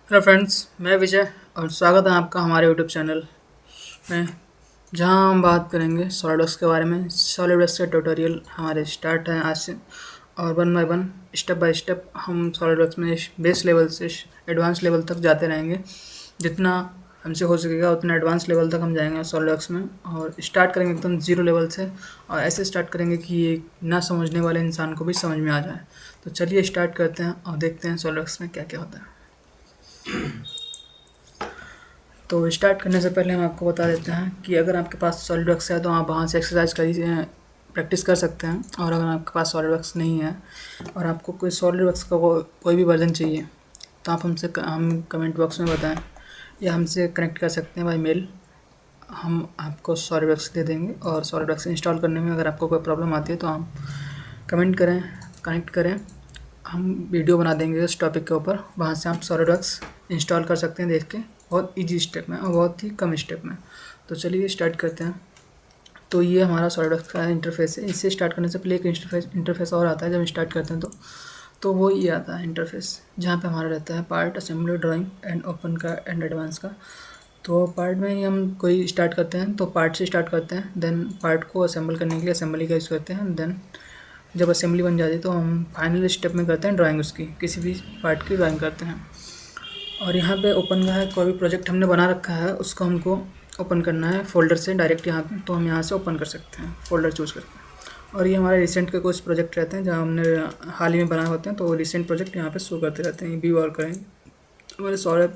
Hello friends, मैं विजय और स्वागत है आपका हमारे यूट्यूब चैनल में, जहां हम बात करेंगे सॉलिडवर्क्स के बारे में। सॉलिडवर्क्स के ट्यूटोरियल हमारे स्टार्ट हैं आज से, और one by one, step by step हम सॉलिडवर्क्स में बेस लेवल से एडवांस लेवल तक जाते रहेंगे। जितना हमसे हो सकेगा उतना एडवांस लेवल तक हम जाएंगे सॉलिडवर्क्स में, और स्टार्ट करेंगे एकदम ज़ीरो लेवल से, और ऐसे स्टार्ट करेंगे कि ये ना समझने वाले इंसान को भी समझ में आ जाए। तो चलिए स्टार्ट करते हैं और देखते हैं सॉलिडवर्क्स में क्या क्या होता है। तो स्टार्ट करने से पहले हम आपको बता देते हैं कि अगर आपके पास सॉलिडवर्क्स है तो आप वहाँ से एक्सरसाइज करिए, प्रैक्टिस कर सकते हैं। और अगर आपके पास सॉलिडवर्क्स नहीं है और आपको कोई सॉलिडवर्क्स का कोई भी वर्जन चाहिए तो आप हम कमेंट बॉक्स में बताएं, या हमसे कनेक्ट कर सकते हैं बाई मेल। हम आपको सॉलिडवर्क्स दे देंगे, और सॉलिडवर्क्स इंस्टॉल करने में अगर आपको कोई प्रॉब्लम आती है तो आप कमेंट करें, कनेक्ट करें, हम वीडियो बना देंगे इस टॉपिक के ऊपर। वहाँ से आप सॉलिडवर्क्स इंस्टॉल कर सकते हैं देख के, बहुत इजी स्टेप में और बहुत ही कम स्टेप में। तो चलिए स्टार्ट करते हैं। तो ये हमारा सॉलिडवर्क्स का इंटरफेस है। इससे स्टार्ट करने से पहले एक इंटरफेस और आता है जब स्टार्ट करते हैं तो वो ये आता है इंटरफेस, जहाँ पे हमारा रहता है part, assembly, drawing and open का एंड एडवांस का। तो पार्ट में ही हम कोई स्टार्ट करते हैं तो पार्ट से स्टार्ट करते हैं, देन पार्ट को असेंबल करने के लिए असेंबली का यूज़ करते हैं। देन जब असेंबली बन जाती है तो हम फाइनल स्टेप में करते हैं ड्राइंग, उसकी किसी भी पार्ट की ड्राइंग करते हैं। और यहाँ पे ओपन का है, कोई भी प्रोजेक्ट हमने बना रखा है उसको हमको ओपन करना है फोल्डर से डायरेक्ट यहाँ पे, तो हम यहाँ से ओपन कर सकते हैं फोल्डर चूज़ करके। और ये हमारे रिसेंट के कुछ प्रोजेक्ट रहते हैं जहाँ हमने हाल ही में बनाए होते हैं, तो वो रिसेंट प्रोजेक्ट यहाँ पे शो करते रहते हैं। व्यू और करेंगे हमारे सारे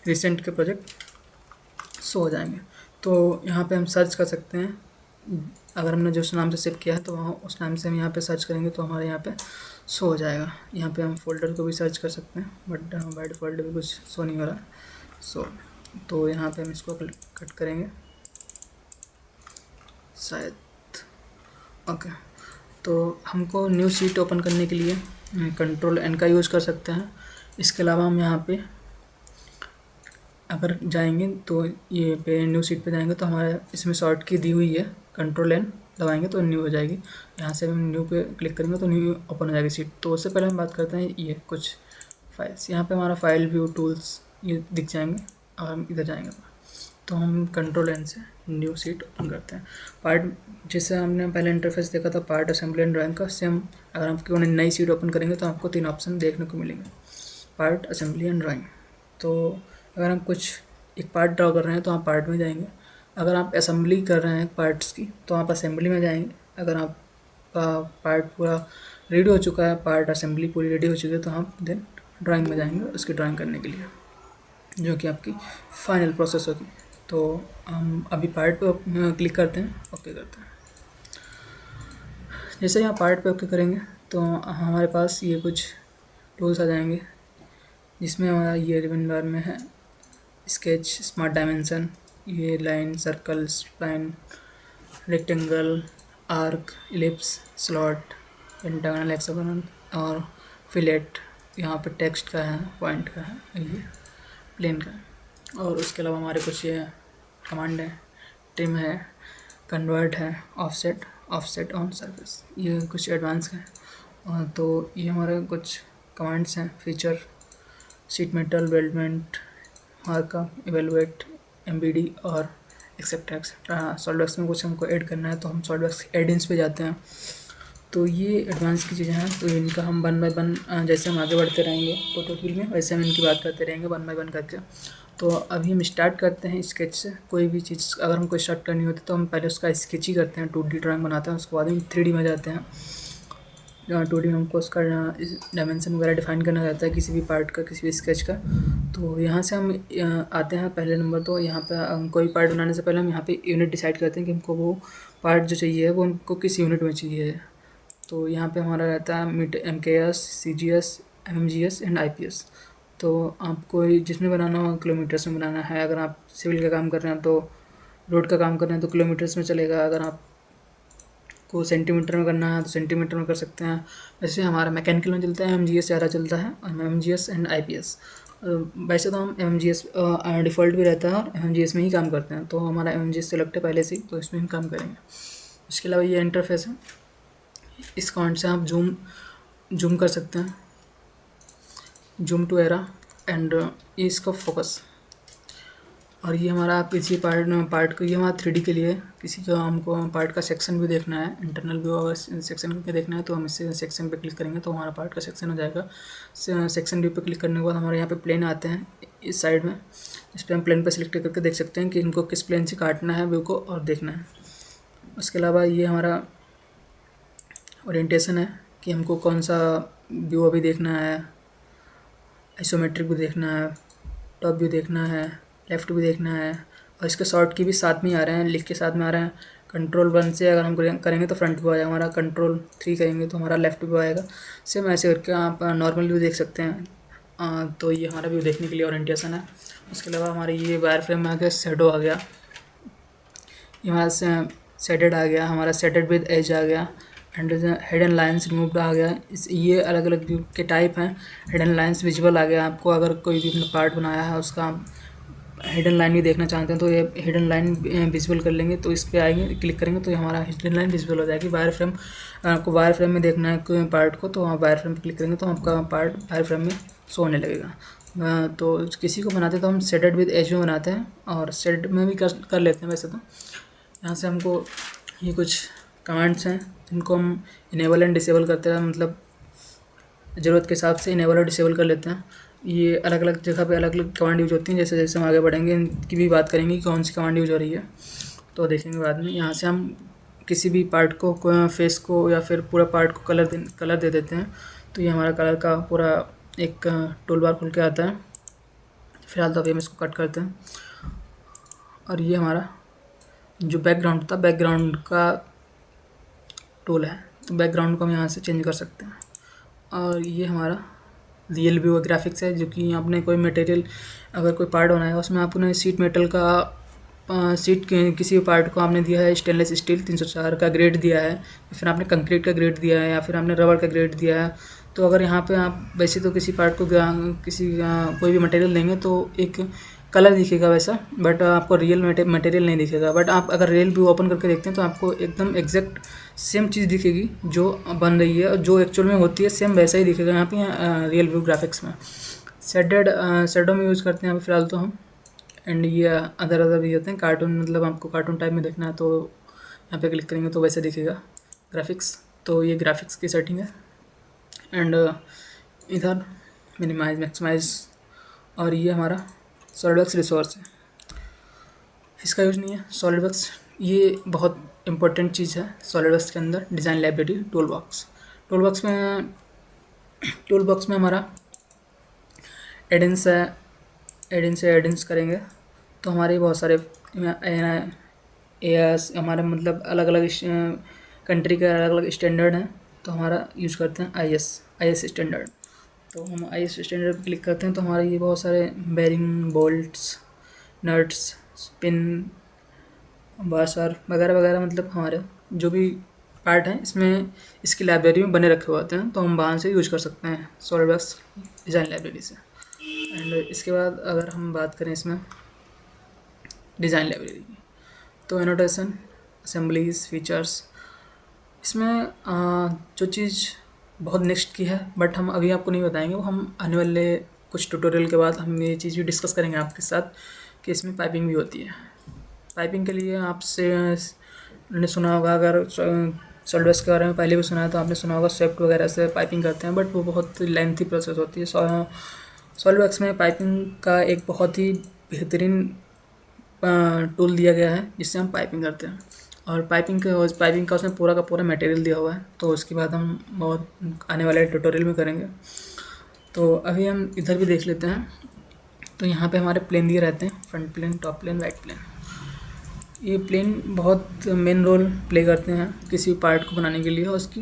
रिसेंट के प्रोजेक्ट शो हो जाएंगे। तो यहाँ पे हम सर्च कर सकते हैं, अगर हमने जिस नाम से सेव किया है तो वहाँ उस नाम से हम यहाँ पे सर्च करेंगे तो हमारे यहाँ पे शो हो जाएगा। यहाँ पे हम फोल्डर को भी सर्च कर सकते हैं, बट बाय डिफ़ॉल्ट भी कुछ शो नहीं हो रहा है। तो यहाँ पे हम इसको कट करेंगे शायद। ओके, तो हमको न्यू शीट ओपन करने के लिए कंट्रोल एन का यूज़ कर सकते हैं। इसके अलावा हम यहाँ पे अगर जाएंगे तो ये पे न्यू सीट पे जाएंगे तो हमारे इसमें शॉर्ट की दी हुई है, कंट्रोल एन दबाएंगे तो न्यू हो जाएगी। यहाँ से हम न्यू पे क्लिक करेंगे तो न्यू ओपन हो जाएगी सीट। तो उससे पहले हम बात करते हैं ये कुछ फाइल्स। यहाँ पे हमारा फाइल व्यू टूल्स ये दिख जाएंगे, और हम इधर जाएंगे तो हम कंट्रोल एन से न्यू सीट ओपन करते हैं। पार्ट जैसे हमने पहले इंटरफेस देखा था पार्ट, असेंबली एंड ड्राइंग का, सेम अगर हम क्यों नई सीट ओपन करेंगे तो आपको 3 ऑप्शन देखने को मिलेंगे, पार्ट, असेंबली एंड ड्राइंग। तो अगर हम कुछ एक पार्ट ड्रॉ कर रहे हैं तो आप पार्ट में जाएंगे। अगर आप असेंबली कर रहे हैं पार्ट्स की तो आप असेंबली में जाएंगे। अगर आपका पार्ट पूरा रेडी हो चुका है, पार्ट असेंबली पूरी रेडी हो चुकी है, तो आप देन ड्राइंग में जाएंगे उसकी ड्राइंग करने के लिए, जो कि आपकी फाइनल प्रोसेस होगी। तो हम अभी पार्ट पे क्लिक करते हैं, ओके करते हैं। जैसे ही आप पार्ट पे ओके करेंगे तो हमारे पास ये कुछ टूल्स आ जाएंगे, जिसमें हमारा ये रिबन बार में है स्केच, स्मार्ट डायमेंशन, ये line, circle, spline, rectangle, arc, ellipse, slot, pentagon, hexagonal और फिलेट। यहाँ पे टेक्स्ट का है, पॉइंट का है, ये प्लेन का है। और उसके अलावा हमारे कुछ ये कमांड है, ट्रिम है, कन्वर्ट है, ऑफसेट, ऑफसेट ऑन सरफेस, ये कुछ एडवांस है। और तो ये हमारे कुछ कमांड्स हैं, feature, sheet metal, weldment, markup, evaluate, MBD और एक्सेप्ट एक्सेट्रा। सॉलिडवर्क्स में कुछ हमको ऐड करना है तो हम सॉलिडवर्क्स एडिंग्स पे जाते हैं। तो ये एडवांस की चीज़ें हैं, तो इनका हम वन बाय वन जैसे हम आगे बढ़ते रहेंगे ट्यूटोरियल में वैसे हम इनकी बात करते रहेंगे वन बाय वन करके। तो अभी हम स्टार्ट करते हैं स्केच से। कोई भी चीज़ अगर हमको स्टार्ट करनी होती है तो हम पहले उसका स्केच ही करते हैं, 2D ड्राइंग बनाते हैं, उसके बाद हम 3D में जाते हैं। 2D में हमको उसका डायमेंशन वगैरह डिफाइन करना रहता है किसी भी पार्ट का, किसी भी स्केच का। तो यहाँ से हम आते हैं पहले नंबर। तो यहाँ पे कोई पार्ट बनाने से पहले हम यहाँ पे यूनिट डिसाइड करते हैं कि हमको वो पार्ट जो चाहिए वो हमको किस यूनिट में चाहिए। तो यहाँ पे हमारा रहता है MKS, CGS, MMGS and IPS। तो आपको जिसमें बनाना हो किलोमीटर्स में बनाना है। अगर आप सिविल का काम कर रहे हैं तो रोड का काम कर रहे हैं तो किलोमीटर्स में चलेगा। अगर आप को सेंटीमीटर में करना है तो सेंटीमीटर में कर सकते हैं। वैसे हमारा मैकेनिकल में चलता है, MGS ज़्यादा चलता है, और MGS एंड IPS। वैसे तो हम MGS डिफ़ॉल्ट भी रहता है और MGS में ही काम करते हैं, तो हमारा MGS सेलेक्ट है पहले से ही, तो इसमें हम काम करेंगे। इसके अलावा ये इंटरफेस है, इस कमांड से आप जूम कर सकते हैं, जूम टू एरा, एंड ये इसका फोकस। और ये हमारा किसी पार्ट को, ये हमारा 3D के लिए किसी का हमको पार्ट का सेक्शन भी देखना है, इंटरनल व्यू और सेक्शन के देखना है, तो हम इससे सेक्शन पे क्लिक करेंगे तो हमारा पार्ट का सेक्शन हो जाएगा। सेक्शन व्यू पे क्लिक करने के बाद हमारे यहाँ पे प्लेन आते हैं इस साइड में, इस पर हम प्लेन पर सिलेक्ट करके देख सकते हैं कि इनको किस प्लेन से काटना है व्यू को और देखना है। उसके अलावा ये हमारा ओरिएंटेशन है कि हमको कौन सा व्यू अभी देखना है, आइसोमेट्रिक भी देखना है, टॉप व्यू देखना है, लेफ़्ट भी देखना है। और इसके शॉर्ट की भी साथ में ही आ रहे हैं, लिख के साथ में आ रहे हैं। कंट्रोल 1 से अगर हम करेंगे तो फ्रंट व्यू आएगा हमारा, कंट्रोल 3 करेंगे तो हमारा लेफ़्ट व्यू आएगा। सेम ऐसे करके आप नॉर्मल व्यू देख सकते हैं। तो ये हमारा व्यू देखने के लिए ओरिएंटेशन है। उसके अलावा हमारे ये वायर फ्रेम में आ गया, शेडो आ गया, ये हमारा शेडेड आ गया, हमारा शेडेड विद एज आ गया, एंड हिडन लाइंस रिमूव्ड आ गया। ये अलग अलग व्यू के टाइप हैं। हिडन लाइंस विजुअल आ गया, आपको अगर कोई भी अपना पार्ट बनाया है उसका हिडन लाइन भी देखना चाहते हैं तो ये हिडन लाइन विजुअल कर लेंगे, तो इस पर आएंगे, क्लिक करेंगे तो हमारा हिडन लाइन विजुअल हो जाएगी। वायर फ्रेम, आपको वायर फ्रेम में देखना है कोई पार्ट को तो आप वायर फ्रेम पर क्लिक करेंगे तो आपका पार्ट वायर फ्रेम में शो होने लगेगा। तो किसी को बनाते तो हम शेडेड विद एज में बनाते हैं, और शेड में भी कर लेते हैं वैसे तो। यहाँ से हमको ये कुछ कमांड्स हैं जिनको हम इनेबल एंड डिसेबल करते हैं, मतलब ज़रूरत के हिसाब से इनेबल और डिसेबल कर लेते हैं। ये अलग अलग जगह पे अलग अलग कमांड यूज होती हैं। जैसे जैसे हम आगे बढ़ेंगे इनकी भी बात करेंगे कि कौन सी कमांड यूज हो रही है, तो देखेंगे बाद में। यहाँ से हम किसी भी पार्ट को, फेस को या फिर पूरा पार्ट को कलर दे देते हैं, तो ये हमारा कलर का पूरा एक टूल बार खुल के आता है। फिलहाल तो अभी हम इसको कट करते हैं। और ये हमारा जो बैकग्राउंड था, बैकग्राउंड का टूल है, तो बैकग्राउंड को हम यहाँ से चेंज कर सकते हैं। और ये हमारा रियल व्यू ग्राफिक्स है, जो कि आपने कोई मटेरियल, अगर कोई पार्ट बनाया है उसमें आपने शीट मेटल का शीट के किसी पार्ट को आपने दिया है स्टेनलेस स्टील 304 का ग्रेड दिया है, या फिर आपने कंक्रीट का ग्रेड दिया है, या फिर आपने रबर का ग्रेड दिया है। तो अगर यहाँ पे आप वैसे तो किसी पार्ट को कोई भी मटेरियल देंगे तो एक कलर दिखेगा वैसा, बट आपको रियल मटेरियल नहीं दिखेगा। बट आप अगर रियल व्यू ओपन करके देखते हैं तो आपको एकदम एग्जैक्ट सेम चीज़ दिखेगी जो बन रही है और जो एक्चुअल में होती है, सेम वैसा ही दिखेगा यहाँ पे रियल व्यू ग्राफिक्स में। शेडो में यूज़ करते हैं अभी फ़िलहाल तो हम। एंड ये अदर भी होते हैं कार्टून, मतलब आपको कार्टून टाइप में देखना है तो यहाँ पे क्लिक करेंगे तो वैसा दिखेगा ग्राफिक्स। तो ये ग्राफिक्स की सेटिंग है। एंड इधर मिनिमाइज, मैक्सिमाइज, और ये हमारा सॉलिडवर्क्स रिसोर्स है, इसका यूज़ नहीं है। सॉलिडवर्क्स ये बहुत इम्पोर्टेंट चीज़ है सॉलिडवर्क्स के अंदर। डिज़ाइन लाइब्रेरी टूल बॉक्स में हमारा एडिंस है। एडिंस करेंगे तो हमारे बहुत सारे एस हमारे मतलब अलग अलग कंट्री के अलग अलग स्टैंडर्ड हैं, तो हमारा यूज़ करते हैं आई एस स्टैंडर्ड। तो हम आई एस स्टैंडर्ड पर क्लिक करते हैं तो हमारे ये बहुत सारे bearing, bolts, nuts, spin, washer वगैरह वगैरह, मतलब हमारे जो भी पार्ट हैं इसमें इसकी लाइब्रेरी में बने रखे हुए होते हैं, तो हम वहाँ से यूज कर सकते हैं सॉलिडवर्क्स डिज़ाइन लाइब्रेरी से। एंड इसके बाद अगर हम बात करें इसमें डिज़ाइन लाइब्रेरी की, तो एनोटेशन, असेंबलीज, फीचर्स, इसमें जो चीज़ बहुत नेक्स्ट की है बट हम अभी आपको नहीं बताएंगे, वो हम आने वाले कुछ ट्यूटोरियल के बाद हम ये चीज़ भी डिस्कस करेंगे आपके साथ कि इसमें पाइपिंग भी होती है। पाइपिंग के लिए आपसे ने सुना होगा, अगर सॉलिडवर्क्स के बारे में पहले भी सुना है तो आपने सुना होगा स्वेप्ट वगैरह से पाइपिंग करते हैं, बट वो बहुत लेंथी प्रोसेस होती है। सॉलिडवर्क्स में पाइपिंग का एक बहुत ही बेहतरीन टूल दिया गया है जिससे हम पाइपिंग करते हैं, और पाइपिंग का उसमें पूरा का पूरा मटेरियल दिया हुआ है, तो उसके बाद हम बहुत आने वाले ट्यूटोरियल में करेंगे। तो अभी हम इधर भी देख लेते हैं। तो यहाँ पे हमारे प्लेन दिए रहते हैं, front plane, top plane, right plane. ये प्लेन बहुत मेन रोल प्ले करते हैं किसी पार्ट को बनाने के लिए और उसकी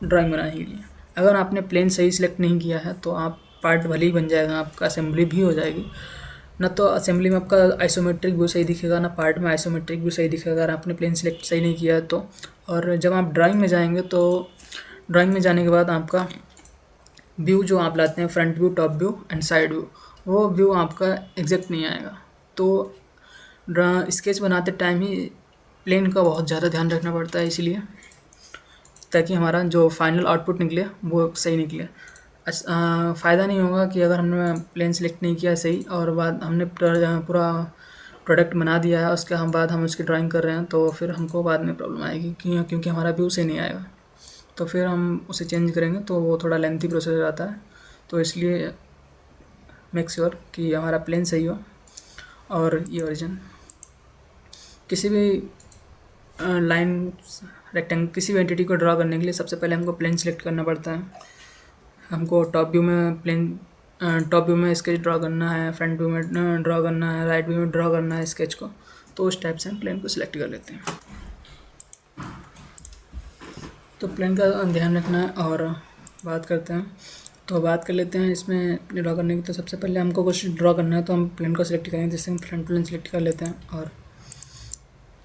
ड्राइंग बनाने के लिए। अगर आपने प्लेन सही सिलेक्ट नहीं किया है तो आप पार्ट भले ही बन जाएगा, आपका असेंबली भी हो जाएगी, ना तो असेंबली में आपका आइसोमेट्रिक व्यू सही दिखेगा, ना पार्ट में आइसोमेट्रिक व्यू सही दिखेगा अगर आपने प्लेन सिलेक्ट सही नहीं किया है तो। और जब आप ड्राइंग में जाएंगे तो ड्राइंग में जाने के बाद आपका व्यू जो आप लाते हैं, front view, top view and side view, वो व्यू आपका एग्जैक्ट नहीं आएगा। तो स्केच बनाते टाइम ही प्लेन का बहुत ज़्यादा ध्यान रखना पड़ता है, इसलिए ताकि हमारा जो फाइनल आउटपुट निकले वो सही निकले। फ़ायदा नहीं होगा कि अगर हमने प्लेन सेलेक्ट नहीं किया सही और बाद हमने पूरा प्रोडक्ट बना दिया है, उसके हम बाद हम उसकी ड्राइंग कर रहे हैं, तो फिर हमको बाद में प्रॉब्लम आएगी क्योंकि हमारा व्यू सही नहीं आएगा। तो फिर हम उसे चेंज करेंगे तो वो थोड़ा लेंथी प्रोसेस हो जाता है। तो इसलिए मेक श्योर कि हमारा प्लेन सही हो। और ये ओरिजिन किसी भी लाइन रेक्टेंगल किसी भी एंटिटी को ड्रा करने के लिए सबसे पहले हमको प्लेन सेलेक्ट करना पड़ता है। हमको टॉप व्यू में स्केच ड्रा करना है, फ्रंट व्यू में ड्रा करना है, राइट व्यू में ड्रा करना है स्केच को। तो उस टाइप से हम प्लेन को सिलेक्ट कर लेते हैं। तो प्लेन का ध्यान रखना है और बात करते हैं। तो बात कर लेते हैं इसमें ड्रा करने की। तो सबसे पहले हमको कुछ ड्रा करना है तो हम प्लेन को सिलेक्ट करेंगे, जैसे हम फ्रंट प्लेन सिलेक्ट कर लेते हैं। और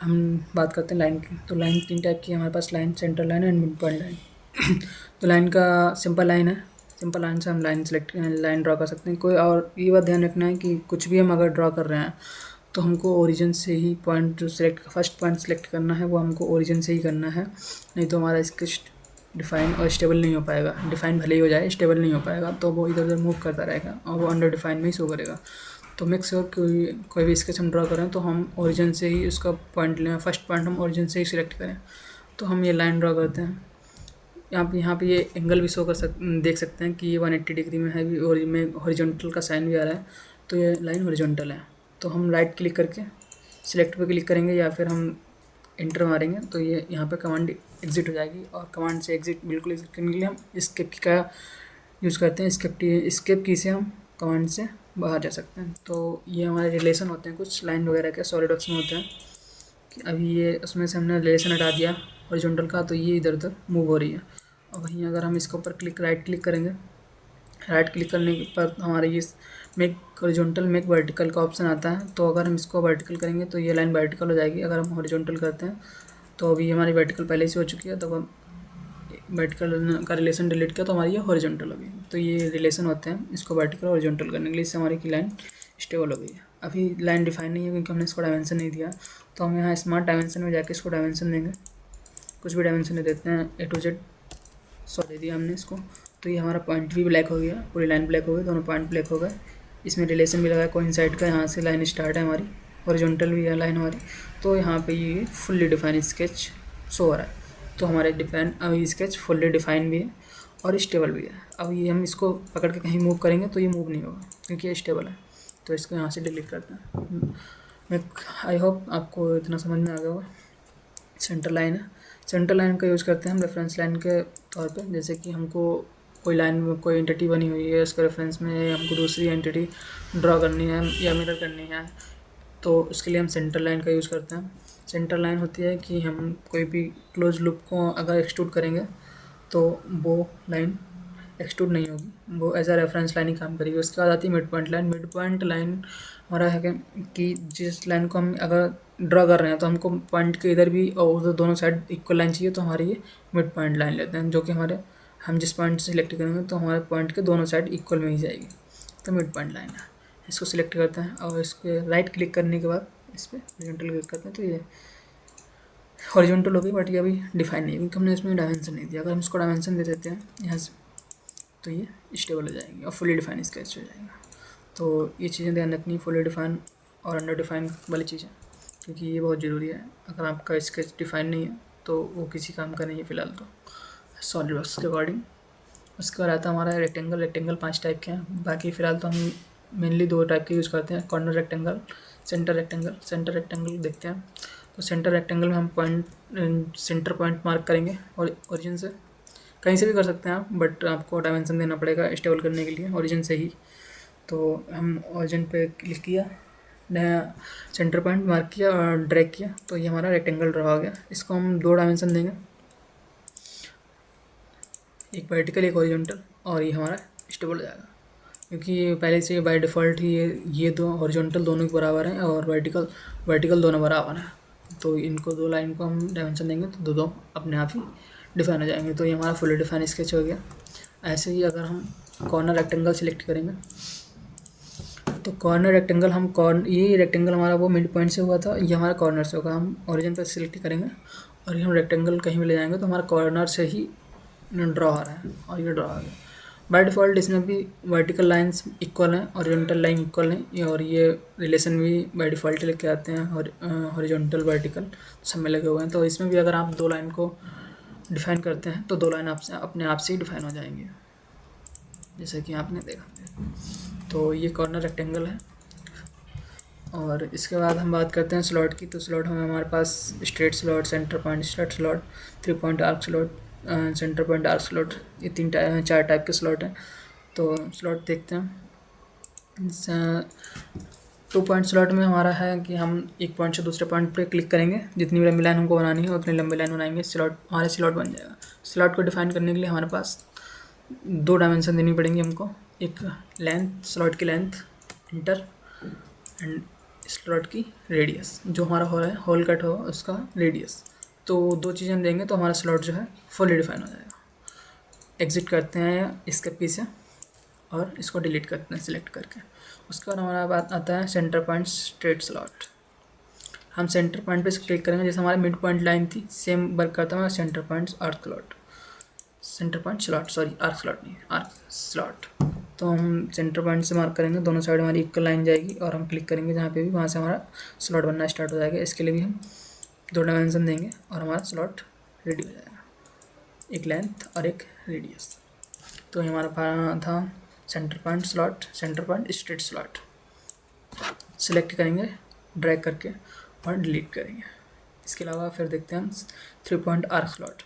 हम बात करते हैं लाइन की। तो लाइन 3 टाइप की है हमारे पास, line, centre line and mid point line. तो लाइन का सिंपल लाइन है, सिंपल लाइन से हम लाइन ड्रा कर सकते हैं। कोई और ये बात ध्यान रखना है कि कुछ भी हम अगर ड्रा कर रहे हैं तो हमको ओरिजिन से ही पॉइंट जो फर्स्ट पॉइंट सेलेक्ट करना है वो हमको ओरिजिन से ही करना है, नहीं तो हमारा स्केच डिफाइन और स्टेबल नहीं हो पाएगा। डिफाइन भले ही हो जाए, स्टेबल नहीं हो पाएगा, तो वो इधर उधर मूव करता रहेगा और वो अंडर डिफाइन में ही शो करेगा। तो मेक श्योर कोई भी स्केच हम ड्रा करें तो हम ओरिजिन से ही उसका पॉइंट लें, फर्स्ट पॉइंट हम ओरिजिन से ही सिलेक्ट करें। तो हम ये लाइन ड्रा करते हैं। यहाँ पे ये एंगल भी देख सकते हैं कि ये 180 डिग्री में है, और में हॉरिजॉन्टल का साइन भी आ रहा है, तो ये लाइन हॉरिजॉन्टल है। तो हम राइट क्लिक करके सिलेक्ट पे क्लिक करेंगे या फिर हम इंटर मारेंगे तो ये यहाँ पे कमांड एग्जिट हो जाएगी। और कमांड से बिल्कुल एग्जिट करने के लिए हम स्केप की का यूज़ करते हैं। स्केप की से हम कमांड से बाहर जा सकते हैं। तो ये हमारे रिलेशन होते हैं कुछ लाइन वगैरह के सॉलिडवर्क्स में होते हैं कि अभी ये उसमें से हमने रिलेशन हटा दिया हॉरिजॉन्टल का, तो ये इधर उधर मूव हो रही है। और वहीं अगर हम इसके ऊपर राइट क्लिक करेंगे, राइट क्लिक करने पर हमारे ये मेक हॉरिजॉन्टल मेक वर्टिकल का ऑप्शन आता है। तो अगर हम इसको वर्टिकल करेंगे तो ये लाइन वर्टिकल हो जाएगी। अगर हम हॉरिजॉन्टल करते हैं तो अभी हमारी वर्टिकल पहले से हो चुकी है, तो हम वर्टिकल का रिलेशन डिलीट किया तो हमारी ये हॉरिजॉन्टल हो गई। तो ये रिलेशन होते हैं इसको वर्टिकल हॉरिजॉन्टल करने के लिए, इससे हमारी की लाइन स्टेबल हो गई है। अभी लाइन डिफाइन नहीं है क्योंकि हमने इसको डायमेंशन नहीं दिया, तो हम यहाँ स्मार्ट डायमेंशन में जाके इसको डायमेंशन देंगे। कुछ भी डायमेंशन दे देते हैं, A to Z 100 दे दिया हमने इसको। तो ये हमारा पॉइंट भी ब्लैक हो गया, पूरी लाइन ब्लैक हो गई, दोनों पॉइंट ब्लैक हो गए। इसमें रिलेशन भी लगा कोइंसाइड का, यहाँ से लाइन स्टार्ट है हमारी, हॉरिजॉन्टल भी है लाइन हमारी। तो यहाँ पे ये फुल्ली डिफाइन स्केच शो हो रहा है। तो हमारे अभी स्केच फुल्ली डिफाइन भी है और स्टेबल भी है। अब ये हम इसको पकड़ के कहीं मूव करेंगे तो ये मूव नहीं होगा क्योंकि ये स्टेबल है। तो इसको यहाँ से डिलीट करते हैं। मैं आई होप आपको इतना समझ में आ गया होगा। सेंटर लाइन है, सेंटर लाइन का यूज़ करते हैं हम रेफरेंस लाइन के तौर पे। जैसे कि हमको कोई लाइन में कोई एंटिटी बनी हुई है, उसके रेफरेंस में हमको दूसरी एंटिटी ड्रा करनी है या मिरर करनी है, तो उसके लिए हम सेंटर लाइन का यूज़ करते हैं। सेंटर लाइन होती है कि हम कोई भी क्लोज लूप को अगर एक्सट्रूड करेंगे तो वो लाइन एक्सट्रूड नहीं होगी, वो एज अ रेफरेंस लाइन ही काम करेगी। उसके बाद आती है mid point line. Mid point line हमारा है कि जिस लाइन को हम अगर ड्रा कर रहे हैं तो हमको पॉइंट के इधर भी और उधर दोनों साइड इक्वल लाइन चाहिए, तो हमारी ये मिड पॉइंट लाइन लेते हैं, जो कि हम जिस पॉइंट से सिलेक्ट करेंगे तो हमारे पॉइंट के दोनों साइड इक्वल में ही जाएगी। तो मिड पॉइंट लाइन है, इसको सिलेक्ट करते हैं और इसके राइट क्लिक करने के बाद इस पर हॉरिजॉन्टल क्लिक करते हैं। तो ये हॉरिजॉन्टल हो गई, बट ये अभी डिफाइन नहीं है क्योंकि हमने इसमें डायमेंशन नहीं दिया। अगर हम इसको डायमेंशन दे देते हैं यहाँ से तो ये स्टेबल हो जाएगी और फुली डिफाइन स्केच हो जाएगा। तो ये चीज़ें ध्यान रखनी, फुली डिफाइन और अंडर डिफाइन वाली चीज़ें, क्योंकि ये बहुत ज़रूरी है। अगर आपका स्केच डिफाइन नहीं है तो वो किसी काम का नहीं है फ़िलहाल तो सॉलिडवर्क्स के अकॉर्डिंग। उसके बाद आता है हमारा रेक्टेंगल। रेक्टेंगल 5 टाइप के हैं, बाकी फ़िलहाल तो हम मेनली 2 टाइप के यूज़ करते हैं, corner rectangle, centre rectangle. Centre rectangle देखते हैं। तो सेंटर रेक्टेंगल में हम सेंटर पॉइंट मार्क करेंगे और ओरिजिन से, कहीं से भी कर सकते हैं आप, बट आपको डायमेंशन देना पड़ेगा स्टेबल करने के लिए ओरिजिन से ही। तो हम ओरिजिन पे क्लिक किया, नया सेंटर पॉइंट मार्क किया और ड्रैग किया, तो ये हमारा रेक्टेंगल ड्रा हो गया। इसको हम 2 डायमेंशन देंगे, एक वर्टिकल एक हॉरिजॉन्टल, और ये हमारा स्टेबल हो जाएगा क्योंकि पहले से बाय डिफ़ॉल्ट ही ये 2 हॉरिजॉन्टल दोनों के बराबर हैं और वर्टिकल दोनों बराबर हैं। तो इनको 2 लाइन को हम डायमेंशन देंगे तो दो अपने आप ही डिफाइन हो जाएंगे। तो ये हमारा फुली डिफाइन स्केच हो गया। ऐसे ही अगर हम कॉर्नर रेक्टेंगल सेलेक्ट करेंगे तो कॉर्नर रेक्टेंगल ये रेक्टेंगल हमारा वो मिड पॉइंट से हुआ था, ये हमारा कॉर्नर से होगा। हम ओरिजिन पर सिलेक्ट करेंगे और ये हम रेक्टेंगल कहीं भी ले जाएंगे तो हमारा कॉर्नर से ही ड्रा हो रहा है और ये ड्रा हो गया। बाय डिफ़ॉल्ट इसमें भी वर्टिकल लाइंस इक्वल हैं, हॉरिजॉन्टल लाइन इक्वल हैं, और ये रिलेशन भी बाय डिफ़ॉल्ट लेके आते हैं, और हॉरिजॉन्टल वर्टिकल सब में लगे हुए हैं। तो इसमें भी अगर आप दो लाइन को डिफ़ाइन करते हैं तो दो लाइन आपसे अपने आप से ही डिफ़ाइन हो जाएंगे, जैसे कि आपने देखा। तो ये कॉर्नर रेक्टेंगल है। और इसके बाद हम बात करते हैं स्लॉट की। तो स्लॉट हमें हमारे पास straight slot, centre point slot, 3 point arc slot, centre point arc slot, ये चार टाइप के स्लॉट हैं। तो स्लॉट देखते हैं। 2 पॉइंट स्लॉट में हमारा है कि हम एक पॉइंट से दूसरे पॉइंट पे क्लिक करेंगे, जितनी भी लंबी लाइन हमको बनानी है उतनी लंबी लाइन बनाएंगे, हमारे स्लॉट बन जाएगा। स्लॉट को डिफाइन करने के लिए हमारे पास 2 डायमेंशन देनी पड़ेंगी हमको, एक लेंथ, स्लॉट की लेंथ इंटर, एंड स्लॉट की रेडियस, जो हमारा हो रहा है होल कट हो उसका रेडियस। तो 2 चीज़ें हम देंगे तो हमारा स्लॉट जो है फुली डिफाइन हो जाएगा। एग्जिट करते हैं इसके पीछे और इसको डिलीट करते हैं सिलेक्ट करके। उसके बाद हमारा बात आता है सेंटर पॉइंट स्ट्रेट स्लॉट। हम सेंटर पॉइंट पे क्लिक करेंगे, जैसे हमारी मिड पॉइंट लाइन थी सेम वर्क करता है centre point arc slot, centre point slot, sorry arc slot नहीं, आर्क स्लॉट। तो हम सेंटर पॉइंट से मार्क करेंगे, दोनों साइड हमारी इक्वल लाइन जाएगी और हम क्लिक करेंगे जहाँ पे भी, वहाँ से हमारा स्लॉट बनना स्टार्ट हो जाएगा। इसके लिए भी हम 2 डायमेंशन देंगे और हमारा स्लॉट रेडी हो जाएगा, एक लेंथ और एक रेडियस। तो ये हमारा था centre point slot, centre point straight slot. Select करेंगे ड्रैग करके और डिलीट करेंगे। इसके अलावा फिर देखते हैं हम 3 point arc slot.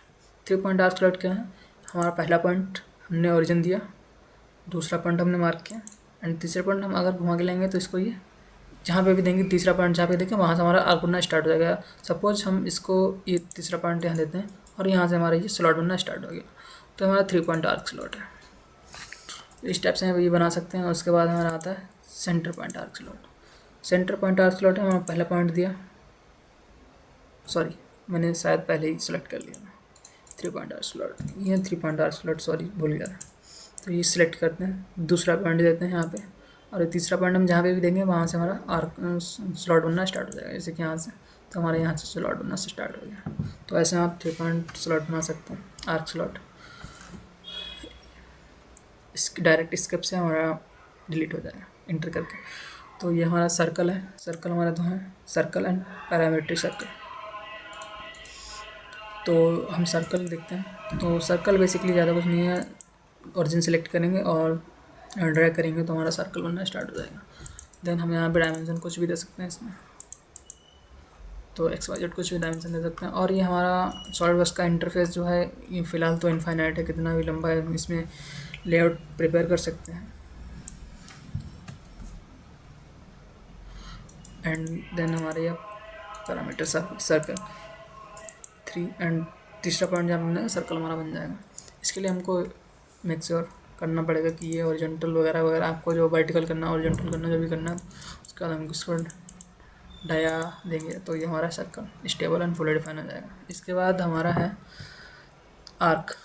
3 point arc slot क्या है? हमारा पहला पॉइंट हमने ओरिजिन दिया, दूसरा पॉइंट हमने मार्क किया, एंड तीसरा पॉइंट हम अगर घुमा के लेंगे तो इसको ये जहाँ पे भी देंगे, तीसरा पॉइंट जहाँ पे देखें वहाँ से हमारा आर्क बनना स्टार्ट हो जाएगा। सपोज हम इसको ये तीसरा पॉइंट यहाँ देते हैं और यहाँ से हमारा ये स्लॉट बनना स्टार्ट हो गया, तो हमारा 3 पॉइंट आर्क स्लॉट है। इस टाइप से हम ये बना सकते हैं। उसके बाद हमारा आता है centre point arc slot. Centre point arc slot है, हमारा पहला पॉइंट दिया, सॉरी मैंने शायद पहले ही सिलेक्ट कर लिया, 3 पॉइंट आर्क स्लॉट, ये 3 पॉइंट आर्क स्लॉट, सॉरी भूल गया। तो ये सिलेक्ट करते हैं, दूसरा पॉइंट देते हैं यहाँ पे, और तीसरा पॉइंट हम जहाँ पे भी देंगे वहाँ से हमारा आर्क स्लॉट बनना स्टार्ट हो जाएगा, जैसे कि यहाँ से। तो हमारे यहाँ से स्लॉट बनना स्टार्ट हो गया। तो ऐसे आप 3 पॉइंट स्लॉट बना सकते हैं, आर्क स्लॉट। इस डायरेक्ट स्केप से हमारा डिलीट हो जाएगा इंटर करके। तो ये हमारा सर्कल है, सर्कल हमारा तो है सर्कल एंड पैरामेट्रिक सर्कल। तो हम सर्कल देखते हैं। तो सर्कल बेसिकली ज़्यादा कुछ नहीं है, ओरिजिन सेलेक्ट करेंगे और ड्रैग करेंगे तो हमारा सर्कल बनना स्टार्ट हो जाएगा। देन हम यहाँ पे डायमेंशन कुछ भी दे सकते हैं इसमें, तो XYZ कुछ भी डायमेंशन दे सकते हैं। और ये हमारा सॉलिडवर्क्स का इंटरफेस जो है ये फ़िलहाल तो इनफाइनाइट है, कितना भी लंबा है, इसमें लेआउट प्रिपेयर कर सकते हैं। एंड देन हमारे ये पैरामीटर सर्कल 3 एंड तीसरा पॉइंट जहाँ हमने सर्कल हमारा बन जाएगा। इसके लिए हमको मेक श्योर करना पड़ेगा कि ये ओरिजेंटल वगैरह वगैरह, आपको जो वर्टिकल करना, ओरिजेंटल करना, जो भी करना है, उसके बाद हम इसको डाया देंगे तो ये हमारा circle stable and fully define हो जाएगा। इसके बाद हमारा है arc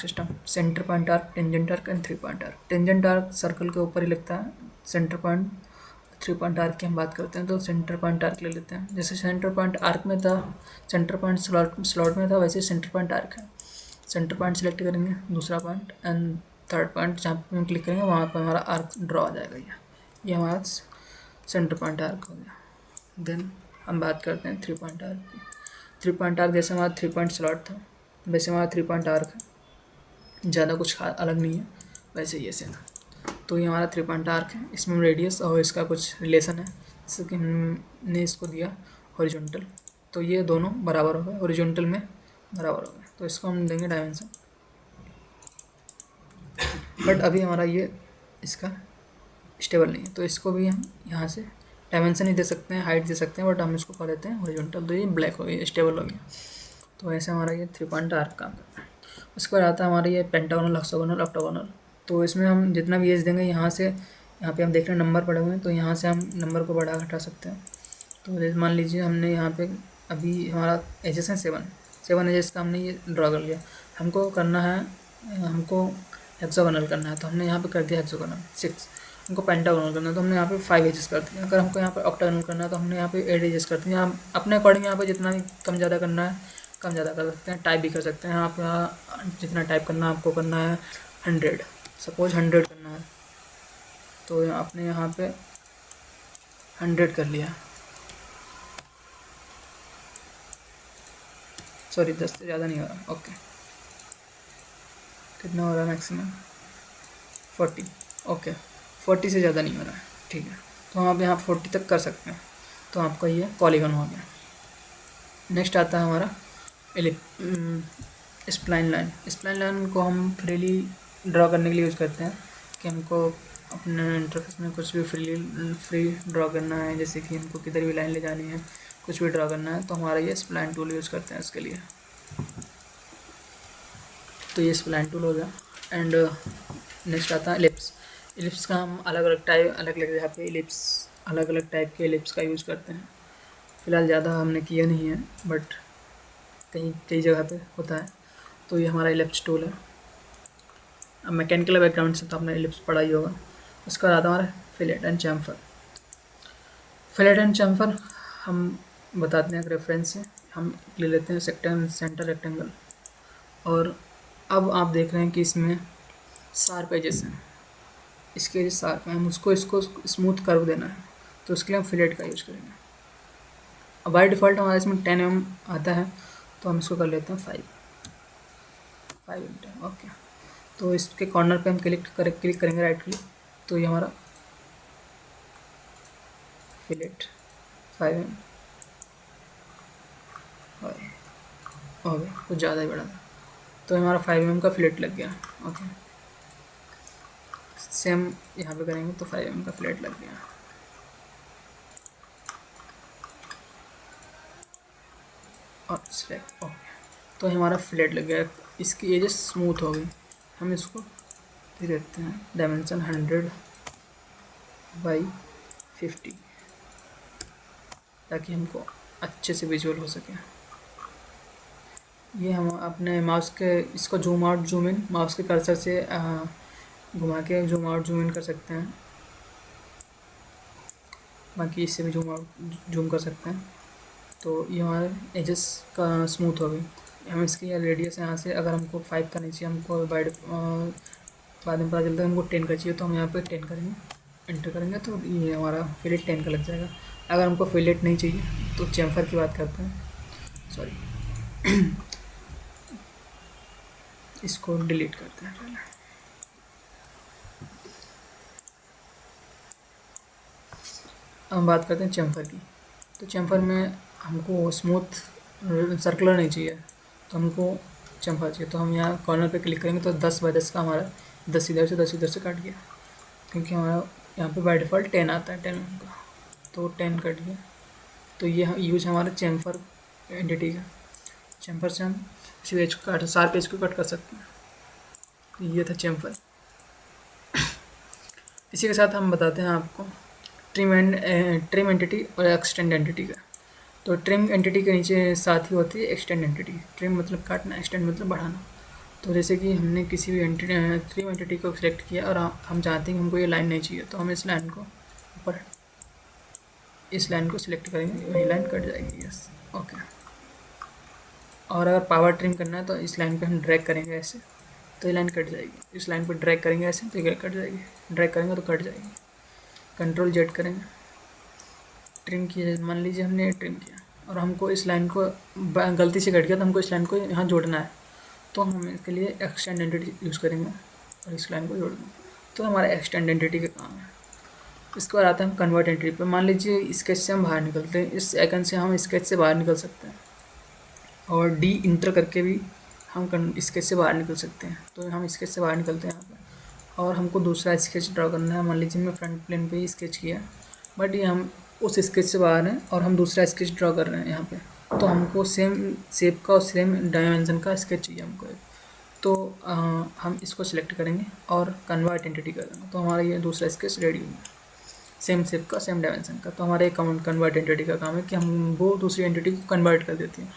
system, centre point arc, tangent arc and 3 point arc. Tangent arc circle के ऊपर ही लगता है, सेंटर पॉइंट 3 पॉइंट आर्क की हम बात करते हैं तो सेंटर पॉइंट आर्क ले लेते हैं। जैसे सेंटर पॉइंट आर्क में था, सेंटर पॉइंट स्लॉट में था, वैसे सेंटर पॉइंट आर्क है। सेंटर पॉइंट सेलेक्ट करेंगे, दूसरा पॉइंट एंड थर्ड पॉइंट जहाँ पे हम क्लिक करेंगे वहाँ पर हमारा आर्क ड्रॉ आ जाएगा। ये हमारा सेंटर पॉइंट आर्क हो गया। देन हम बात करते हैं 3 पॉइंट आर्क की। 3 पॉइंट आर्क जैसे हमारा 3 पॉइंट स्लॉट था वैसे हमारा 3 पॉइंट आर्क है, ज़्यादा कुछ अलग नहीं है, वैसे ही ऐसे। तो ये हमारा 3 पॉइंट आर्क है, इसमें रेडियस और इसका कुछ रिलेशन है, जैसे कि हमने इसको दिया हॉरिजॉन्टल, तो ये दोनों बराबर हो गए, हॉरिजॉन्टल में बराबर हो गए, तो इसको हम देंगे डायमेंशन। बट अभी हमारा ये इसका स्टेबल नहीं है, तो इसको भी हम यहाँ से डायमेंशन ही दे सकते हैं, हाइट दे सकते हैं, बट हम इसको कर देते हैं हॉरिजॉन्टल, तो ये ब्लैक हो गया, स्टेबल हो गया। तो ऐसे हमारा ये 3 पॉइंट आर्क काम करता है। उसके बाद आता है हमारा ये पेंटागोनल, हेक्सागोनल, ऑक्टागोनल। तो इसमें हम जितना भी एज देंगे यहाँ से, यहाँ पे हम देख रहे हैं नंबर पड़े हुए हैं, तो यहाँ से हम नंबर को बढ़ा घटा सकते हैं। तो मान लीजिए हमने यहाँ पे अभी हमारा एजेस हैं 7 एजेस का हमने ये ड्रॉ कर लिया। हमको करना है, हमको हेक्सागोनल करना है, तो हमने यहाँ पे कर दिया हेक्सागोनल 6। हमको पेंटागोनल करना है तो हमने यहाँ पे 5 एजेस कर दिया। अगर हमको यहाँ पे ऑक्टागोनल करना है तो हमने यहाँ पे 8 एजेस कर दिया। हम अपने अकॉर्डिंग यहाँ पे जितना भी कम ज़्यादा करना है कम ज़्यादा कर सकते हैं, टाइप भी कर सकते हैं। आप यहाँ जितना टाइप करना है आपको करना है 100, सपोज 100 करना है, तो आपने यहाँ पे 100 कर लिया, सॉरी 10 से ज़्यादा नहीं हो रहा। ओके, कितना हो रहा है मैक्सिमम? 40। ओके, 40 से ज़्यादा नहीं हो रहा है, ठीक है। तो हम आप यहाँ 40 तक कर सकते हैं। तो आपका ये पॉलीगन हो गया। नेक्स्ट आता है हमारा स्प्लाइन लाइन। स्प्लाइन लाइन को हम फ्रीली ड्रॉ करने के लिए यूज़ करते हैं कि हमको अपने इंटरफेस में कुछ भी फ्री ड्रॉ करना है, जैसे कि हमको किधर भी लाइन ले जानी है, कुछ भी ड्रॉ करना है, तो हमारा ये स्प्लाइन टूल यूज़ करते हैं इसके लिए। तो ये स्प्लाइन टूल हो गया। एंड नेक्स्ट आता है इलिप्स। इलिप्स का हम अलग अलग जगह पे अलग अलग टाइप के इलिप्स का यूज़ करते हैं। फ़िलहाल ज़्यादा हमने किया नहीं है, बट कई जगह पे होता है। तो ये हमारा इलिप्स टूल है। अब मैकेनिकल बैकग्राउंड से तो आपने इलिप्स पढ़ा ही होगा। उसका बाद हमारा fillet and chamfer. Fillet and chamfer हम बताते हैं एक रेफरेंस से। हम ले लेते हैं सेंटर रेक्टेंगल, और अब आप देख रहे हैं कि इसमें शार्प एजेस हैं, इसके एजेस शार्प हैं, हम इसको स्मूथ कर्व देना है, तो उसके लिए हम फिलेट का यूज़ करेंगे। अब बाई डिफ़ॉल्ट हमारा इसमें 10 mm आता है, तो हम इसको कर लेते हैं 5 mm। ओके, तो इसके कॉर्नर पे हम क्लिक करेंगे राइट क्लिक, तो ये हमारा फिलेट 5 mm हो गया, कुछ ज़्यादा ही बड़ा था, तो हमारा 5 mm का फिलेट लग गया। ओके, सेम यहाँ पे करेंगे तो 5 mm का फिलेट लग गया। और सिलेक्ट, ओके, तो हमारा फिलेट लग गया। इसकी एजेस स्मूथ हो गई। हम इसको दे देते हैं डायमेंशन 100/50, ताकि हमको अच्छे से विजुअल हो सके। ये हम अपने माउस के इसको zoom out zoom in mouse के कर्सर से घुमा के जूम आउट जूम इन कर सकते हैं, बाकी इससे भी जूम आउट जूम कर सकते हैं। तो ये हमारे एजेस का स्मूथ हो गई। हम इसकी रेडियस यहाँ से अगर हमको 5 का नहीं चाहिए, हमको बाद में पता चलता है हमको 10 का चाहिए, तो हम यहाँ पे 10 करेंगे, एंटर करेंगे, तो ये हमारा फिलेट 10 का लग जाएगा। अगर हमको फिलेट नहीं चाहिए तो चैम्फर की बात करते हैं, सॉरी इसको डिलीट करते हैं पहले। अब हम बात करते हैं चैम्फर की। तो चैम्फर में हमको स्मूथ सर्कुलर नहीं चाहिए, तो हमको चैम्फर चाहिए। तो हम यहाँ कॉर्नर पे क्लिक करेंगे, तो 10/10 का हमारा 10 इधर से 10 इधर से कट गया, क्योंकि हमारा यहाँ पे बाय डिफ़ॉल्ट 10 आता है, 10 का, तो 10 कट गया। तो ये यूज हमारा चैम्फर एंटिटी का। चैम्फर से हम इसी एज को काट, शार्प एज को कट कर सकते हैं। तो ये था चैम्फर। इसी के साथ हम बताते हैं आपको ट्रिम एंटिटी और एक्सटेंड एंटिटी का। तो ट्रिम एंटिटी के नीचे साथ ही होती है एक्सटेंड एंटिटी। ट्रिम मतलब काटना, एक्सटेंड मतलब बढ़ाना। तो जैसे कि हमने किसी भी ट्रिम एंटिटी को सिलेक्ट किया और हम चाहते हैं कि हमको ये लाइन नहीं चाहिए, तो हम इस लाइन को ऊपर इस लाइन को सिलेक्ट करेंगे, वही लाइन कट जाएगी। Yes, okay. और अगर पावर ट्रिम करना है तो इस लाइन पे हम ड्रैग करेंगे ऐसे, तो ये लाइन कट जाएगी। इस लाइन पर ड्रैग करेंगे ऐसे, तो ये कट जाएगी। ड्रैग करेंगे तो कट जाएगी। कंट्रोल जेड करेंगे, ट्रिम किया, मान लीजिए हमने ट्रिम किया और हमको इस लाइन को गलती से कट गया, तो हमको इस लाइन को यहाँ जोड़ना है, तो हम इसके लिए एक्सटेंड एंटिटी यूज़ करेंगे और इस लाइन को जोड़ देंगे, तो हमारा एक्सटेंड एंटिटी का काम है। इसके बाद आता है हम कन्वर्ट एंटिटी पर। मान लीजिए स्केच से हम बाहर निकलते हैं, इस आइकन से हम स्केच से बाहर निकल सकते हैं, और डी इंटर करके भी हम स्केच से बाहर निकल सकते हैं। तो हम स्केच से बाहर निकलते हैं यहाँ पर, और हमको दूसरा स्केच ड्रॉ करना है। मान लीजिए मैं फ्रंट प्लेन पे ही स्केच किया, बट ये हम उस स्केच से बाहर हैं और हम दूसरा स्केच ड्रॉ कर रहे हैं यहाँ पे, तो हमको सेम शेप का और सेम डायमेंशन का स्केच चाहिए हमको एक। तो हम इसको सिलेक्ट करेंगे और कन्वर्ट एंटिटी कर देंगे, तो हमारा ये दूसरा स्केच रेडी हो गया, सेम शेप का, सेम डायमेंशन का। तो हमारा एक कन्वर्ट एंटिटी का काम है कि हम वो दूसरी एंटिटी को कन्वर्ट कर देती हैं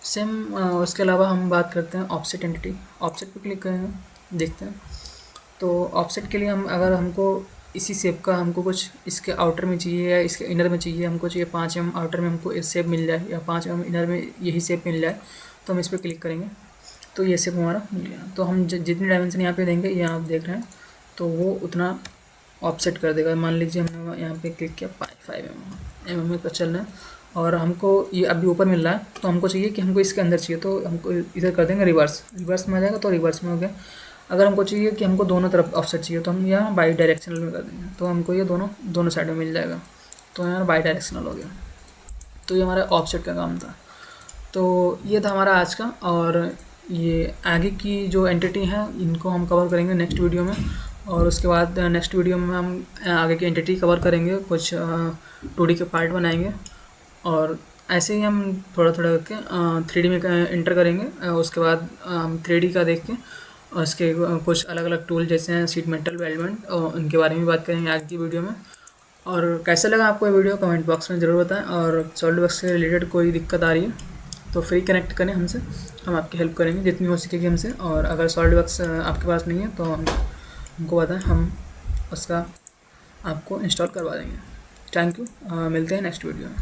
सेम। उसके अलावा हम बात करते हैं ऑफसेट एंटिटी। ऑफसेट पे क्लिक करेंगे, देखते हैं। तो ऑफसेट के लिए हम अगर हमको इसी शेप का हमको कुछ इसके आउटर में चाहिए या इसके इनर में चाहिए, हमको चाहिए 5 mm आउटर में हमको इस शेप मिल जाए या 5 mm इनर में यही शेप मिल जाए, तो हम इस पर क्लिक करेंगे। तो ये शेप हमारा मिल गया। तो हम जितनी डायमेंशन यहाँ पे देंगे, ये आप देख रहे हैं, तो वो उतना ऑफसेट कर देगा। मान लीजिए हमने यहाँ पे क्लिक किया 5 mm पर चल रहा है, और हमको ये अभी ऊपर मिल रहा है, तो हमको चाहिए कि हमको इसके अंदर चाहिए, तो हमको इधर कर देंगे रिवर्स में आ जाएगा, तो रिवर्स में हो गया। अगर हमको चाहिए कि हमको दोनों तरफ ऑफसेट चाहिए, तो हम यहाँ बाई डायरेक्शनल में कर देंगे, तो हमको ये दोनों साइड में मिल जाएगा। तो यहाँ बाई डायरेक्शनल हो गया। तो ये हमारा ऑफसेट का काम था। तो ये था हमारा आज का, और ये आगे की जो एंटिटी हैं इनको हम कवर करेंगे नेक्स्ट वीडियो में। और उसके बाद नेक्स्ट वीडियो में हम आगे की एंटिटी कवर करेंगे, कुछ 2D के पार्ट बनाएंगे, और ऐसे ही हम थोड़ा थोड़ा करके 3D में इंटर करेंगे। उसके बाद हम 3D का देख के और इसके कुछ अलग अलग टूल जैसे हैं शीट मेटल, वेल्डमेंट, और उनके बारे में बात करेंगे आगे की वीडियो में। और कैसा लगा आपको ये वीडियो कमेंट बॉक्स में ज़रूर बताएं, और सॉलिडवर्क्स से रिलेटेड कोई दिक्कत आ रही है तो फ्री कनेक्ट करें हमसे, हम आपकी हेल्प करेंगे जितनी हो सकेगी हमसे। और अगर सॉलिडवर्क्स आपके पास नहीं है तो हमको बताएं, हम उसका आपको इंस्टॉल करवा देंगे। थैंक यू, मिलते हैं नेक्स्ट वीडियो में।